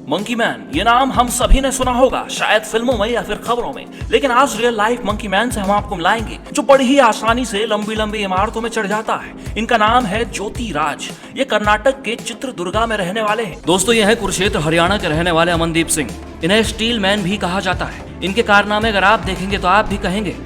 Monkey man, ये नाम हम सभी ने सुना होगा, शायद फिल्मों में या फिर खबरों में, लेकिन आज रियल लाइफ मंकी मैन से हम आपको मिलाएंगे जो बड़ी ही आसानी से लंबी लंबी इमारतों में चढ़ जाता है। इनका नाम है ज्योति राज। ये कर्नाटक के चित्रदुर्गा में रहने वाले हैं। दोस्तों, ये है कुरुक्षेत्र हरियाणा के रहने वाले अमनदीप सिंह। इन्हें स्टील मैन भी कहा जाता है। इनके कारनामे अगर आप देखेंगे तो आप भी कहेंगे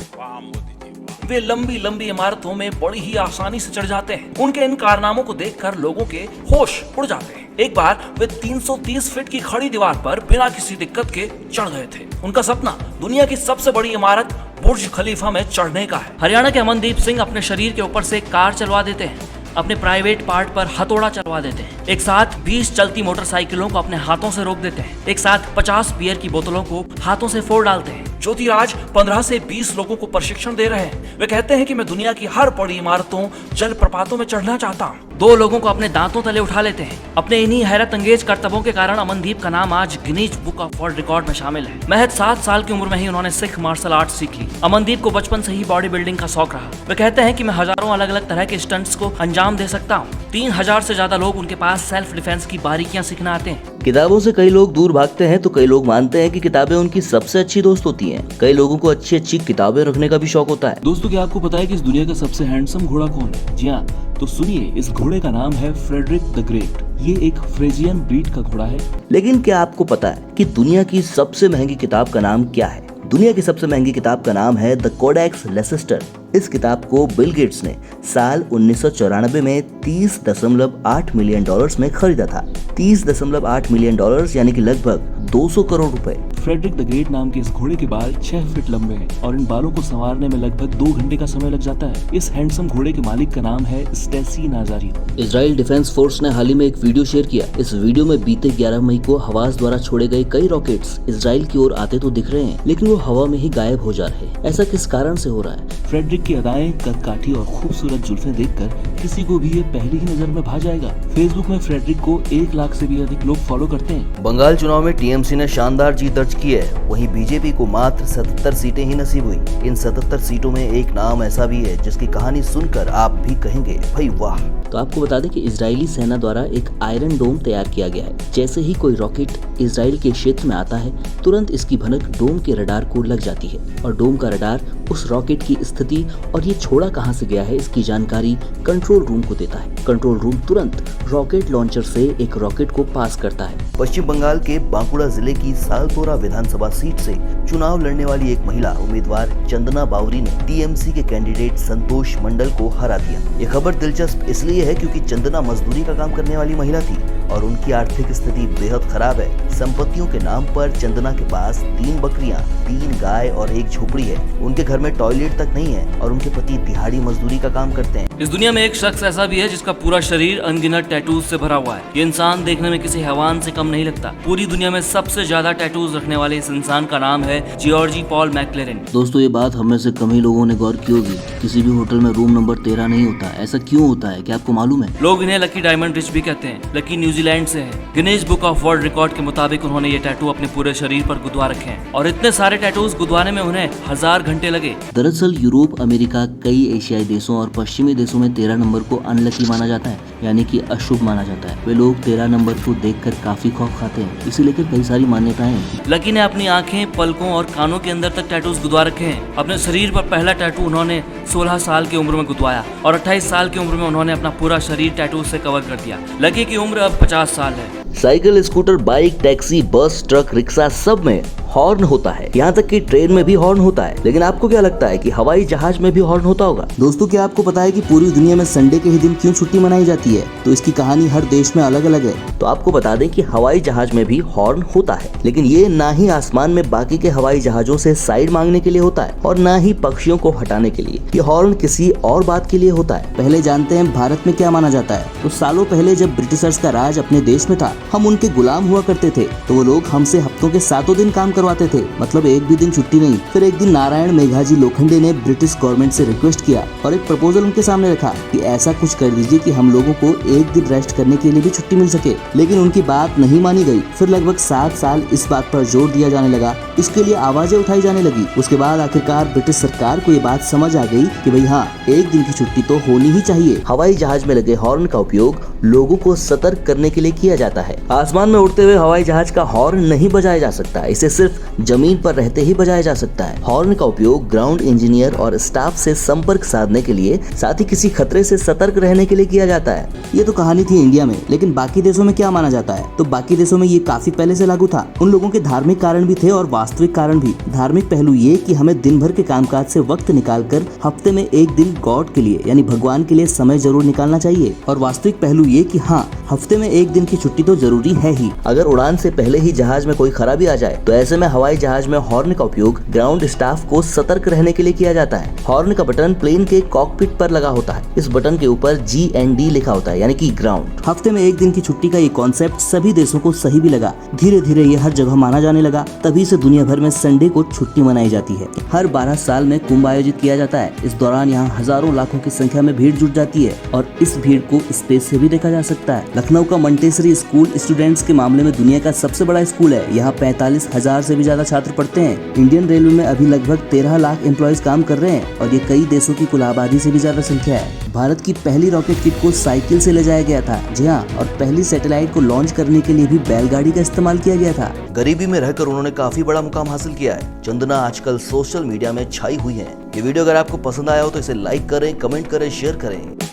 वे लंबी लंबी इमारतों में बड़ी ही आसानी से चढ़ जाते हैं। उनके इन कारनामों को देखकर लोगों के होश उड़ जाते हैं। एक बार वे 330 फीट की खड़ी दीवार पर बिना किसी दिक्कत के चढ़ गए थे। उनका सपना दुनिया की सबसे बड़ी इमारत बुर्ज खलीफा में चढ़ने का है। हरियाणा के अमनदीप सिंह अपने शरीर के ऊपर से एक कार चलवा देते हैं, अपने प्राइवेट पार्ट पर हथौड़ा चलवा देते हैं, एक साथ 20 चलती मोटरसाइकिलों को अपने हाथों से रोक देते हैं, एक साथ 50 बियर की बोतलों को हाथों से फोड़ डालते हैं। ज्योति राज 15 से 20 लोगों को प्रशिक्षण दे रहे हैं। वे कहते हैं कि मैं दुनिया की हर बड़ी इमारतों, जलप्रपातों में चढ़ना चाहता हूँ। 2 लोगों को अपने दांतों तले उठा लेते हैं। अपने इन्हीं हैरत अंगेज करतबों के कारण अमनदीप का नाम आज Guinness book of world record में शामिल है। महज 7 साल की उम्र में ही उन्होंने सिख मार्शल आर्ट सीख ली। अमनदीप को बचपन से ही बॉडी बिल्डिंग का शौक रहा। वे कहते हैं कि मैं हजारों अलग अलग तरह के स्टंट्स को अंजाम दे सकता हूँ। 3000 से ज्यादा लोग उनके पास सेल्फ डिफेंस की बारीकियां सीखने आते हैं। किताबों से कई लोग दूर भागते हैं तो कई लोग मानते हैं कि किताबें उनकी सबसे अच्छी दोस्त होती हैं। कई लोगों को अच्छी अच्छी किताबें रखने का भी शौक होता है। दोस्तों, क्या आपको पता है कि इस दुनिया का सबसे हैंडसम घोड़ा कौन है? जी हाँ, तो सुनिए, इस घोड़े का नाम है फ्रेडरिक द ग्रेट। ये एक फ्रेजियन ब्रीड का घोड़ा है। लेकिन क्या आपको पता है कि दुनिया की सबसे महंगी किताब का नाम क्या है? दुनिया की सबसे महंगी किताब का नाम है द कोडेक्स लेसेस्टर। इस किताब को बिल गेट्स ने साल 1994 में $30.8 मिलियन में खरीदा था। $30.8 मिलियन यानी कि लगभग 200 करोड़ रुपए। फ्रेडरिक द ग्रेट नाम के इस घोड़े के बाल 6 फीट लंबे हैं और इन बालों को संवारने में लगभग 2 घंटे का समय लग जाता है। इस हैंडसम घोड़े के मालिक का नाम है स्टेसी नाजारी। इजराइल डिफेंस फोर्स ने हाल ही में एक वीडियो शेयर किया। इस वीडियो में बीते 11 मई को हवास द्वारा छोड़े गए कई रॉकेट्स इजराइल की ओर आते तो दिख रहे हैं, लेकिन वो हवा में ही गायब हो जा रहे हैं। ऐसा किस कारण से हो रहा है? फ्रेडरिक की अदाएं, कदकाठी और खूबसूरत जुल्फें देखकर किसी को भी ये पहली ही नजर में भा जाएगा। फेसबुक में फ्रेडरिक को 1 लाख से भी अधिक लोग फॉलो करते हैं। बंगाल चुनाव में टीएमसी ने शानदार जीत दर्ज की है। वहीं बीजेपी को मात्र 77 सीटें ही नसीब हुई। इन 77 सीटों में एक नाम ऐसा भी है जिसकी कहानी सुनकर आप भी कहेंगे भाई वाह। तो आपको बता दें कि इजरायली सेना द्वारा एक आयरन डोम तैयार किया गया है। जैसे ही कोई रॉकेट इजराइल के क्षेत्र में आता है, तुरंत इसकी भनक डोम के रडार को लग जाती है और डोम का रडार उस रॉकेट की स्थिति और ये छोड़ा कहां से गया है इसकी जानकारी कंट्रोल रूम को देता है। कंट्रोल रूम तुरंत रॉकेट लॉन्चर से एक रॉकेट को पास करता है। पश्चिम बंगाल के बांकुड़ा जिले की सालतोरा विधानसभा सीट से चुनाव लड़ने वाली एक महिला उम्मीदवार चंदना बावरी ने टीएमसी के कैंडिडेट संतोष मंडल को हरा दिया। ये खबर दिलचस्प इसलिए है क्योंकि चंदना मजदूरी का काम करने वाली महिला थी और उनकी आर्थिक स्थिति बेहद खराब है। संपत्तियों के नाम पर चंदना के पास 3 बकरियां, 3 गाय और 1 झोपड़ी है। उनके घर में टॉयलेट तक नहीं है और उनके पति दिहाड़ी मजदूरी का काम करते हैं। इस दुनिया में एक शख्स ऐसा भी है जिसका पूरा शरीर अनगिनत टैटूज से भरा हुआ है। ये इंसान देखने में किसी हैवान से कम नहीं लगता। पूरी दुनिया में सबसे ज्यादा टैटूज रखने वाले इस इंसान का नाम है जियोर्जी पॉल मैक्लेरिन। दोस्तों, ये बात हम में से कम ही लोगों ने गौर की होगी। किसी भी होटल में रूम नंबर 13 नहीं होता। ऐसा क्यों होता है, क्या आपको मालूम है? लोग इन्हें लकी डायमंड रिच भी कहते हैं। लकी न्यूजीलैंड से है। Guinness book of world record के मुताबिक उन्होंने ये टैटू अपने पूरे शरीर पर गुदवा रखे हैं और इतने सारे टैटूज गुदवाने में उन्हें 1000 घंटे लगे। दरअसल यूरोप, अमेरिका, कई एशियाई देशों और पश्चिमी देशों में 13 नंबर को अनलकी माना जाता है, यानी कि अशुभ माना जाता है। वे लोग 13 नंबर को देखकर काफी खौफ खाते हैं। इसी लेकर कई सारी मान्यताएं हैं। लकी ने अपनी आंखें, पलकों और कानों के अंदर तक टैटूज गुदवा रखे हैं। अपने शरीर पर पहला टैटू उन्होंने 16 साल की उम्र में गुदवाया और 28 साल की उम्र में उन्होंने अपना पूरा शरीर टैटू से कवर कर दिया। लकी की उम्र अब 50 साल है। साइकिल, स्कूटर, बाइक, टैक्सी, बस, ट्रक, रिक्शा सब में हॉर्न होता है। यहाँ तक कि ट्रेन में भी हॉर्न होता है। लेकिन आपको क्या लगता है कि हवाई जहाज में भी हॉर्न होता होगा? दोस्तों, क्या आपको पता है कि पूरी दुनिया में संडे के ही दिन क्यों छुट्टी मनाई जाती है? तो इसकी कहानी हर देश में अलग अलग है। तो आपको बता दें कि हवाई जहाज में भी हॉर्न होता है, लेकिन ये ना ही आसमान में बाकी के हवाई जहाजों से साइड मांगने के लिए होता है और ना ही पक्षियों को हटाने के लिए। ये हॉर्न किसी और बात के लिए होता है। पहले जानते हैं भारत में क्या माना जाता है। तो सालों पहले जब ब्रिटिशर्स का राज अपने देश में था, हम उनके गुलाम हुआ करते थे, तो वो लोग हमसे हफ्तों के 7 दिन काम करवाते थे, मतलब एक भी दिन छुट्टी नहीं। फिर एक दिन नारायण मेघाजी लोखंडे ने ब्रिटिश गवर्नमेंट से रिक्वेस्ट किया और एक प्रपोजल उनके सामने रखा कि ऐसा कुछ कर दीजिए कि हम लोगों को एक दिन रेस्ट करने के लिए भी छुट्टी मिल सके। लेकिन उनकी बात नहीं मानी गई। फिर लगभग 7 साल इस बात पर जोर दिया जाने लगा, इसके लिए आवाजें उठाई जाने लगी। उसके बाद आखिरकार ब्रिटिश सरकार को ये बात समझ आ गई कि भाई हाँ, एक दिन की छुट्टी तो होनी ही चाहिए। हवाई जहाज में लगे हॉर्न का उपयोग लोगों को सतर्क करने के लिए किया जाता है। आसमान में उड़ते हुए हवाई जहाज का हॉर्न नहीं बजाया जा सकता, इसे सिर्फ जमीन पर रहते ही बजाया जा सकता है। हॉर्न का उपयोग ग्राउंड इंजीनियर और स्टाफ से संपर्क साधने के लिए, साथ ही किसी खतरे से सतर्क रहने के लिए किया जाता है। ये तो कहानी थी इंडिया में, लेकिन बाकी देशों में क्या माना जाता है? तो बाकी देशों में ये काफी पहले से लागू था। उन लोगों के धार्मिक कारण भी थे और वास्तविक कारण भी। धार्मिक पहलू ये कि हमें दिन भर के कामकाज से वक्त निकालकर हफ्ते में एक दिन गॉड के लिए यानी भगवान के लिए समय जरूर निकालना चाहिए। और वास्तविक पहलू ये कि हाँ, हफ्ते में एक दिन की छुट्टी तो जरूरी है ही। अगर उड़ान से पहले ही जहाज में कोई खराबी आ जाए तो ऐसे में हवाई जहाज में हॉर्न का उपयोग ग्राउंड स्टाफ को सतर्क रहने के लिए किया जाता है। हॉर्न का बटन प्लेन के कॉकपिट पर लगा होता है। इस बटन के ऊपर GND लिखा होता है, यानी कि ग्राउंड। हफ्ते में एक दिन की छुट्टी का ये कॉन्सेप्ट सभी देशों को सही भी लगा। धीरे धीरे ये हर जगह माना जाने लगा। तभी से दुनिया भर में संडे को छुट्टी मनाई जाती है। हर 12 साल में कुंभ आयोजित किया जाता है। इस दौरान यहाँ हजारों लाखों की संख्या में भीड़ जुट जाती है और इस भीड़ को स्पेस से भी देखा जा सकता है। लखनऊ का मंटेसरी स्कूल स्टूडेंट्स के मामले में दुनिया का सबसे बड़ा स्कूल है। यहाँ 45,000 से भी ज्यादा छात्र पढ़ते हैं। इंडियन रेलवे में अभी लगभग 13 लाख एम्प्लॉयज काम कर रहे हैं और ये कई देशों की कुल आबादी से भी ज्यादा संख्या है। भारत की पहली रॉकेट किट को साइकिल से ले जाया गया था। जी हाँ, और पहली सैटेलाइट को लॉन्च करने के लिए भी बैलगाड़ी का इस्तेमाल किया गया था। गरीबी में रहकर उन्होंने काफी बड़ा मुकाम हासिल किया है। चंदना आजकल सोशल मीडिया में छाई हुई है। ये वीडियो अगर आपको पसंद आया हो तो इसे लाइक करें, कमेंट करें, शेयर करें।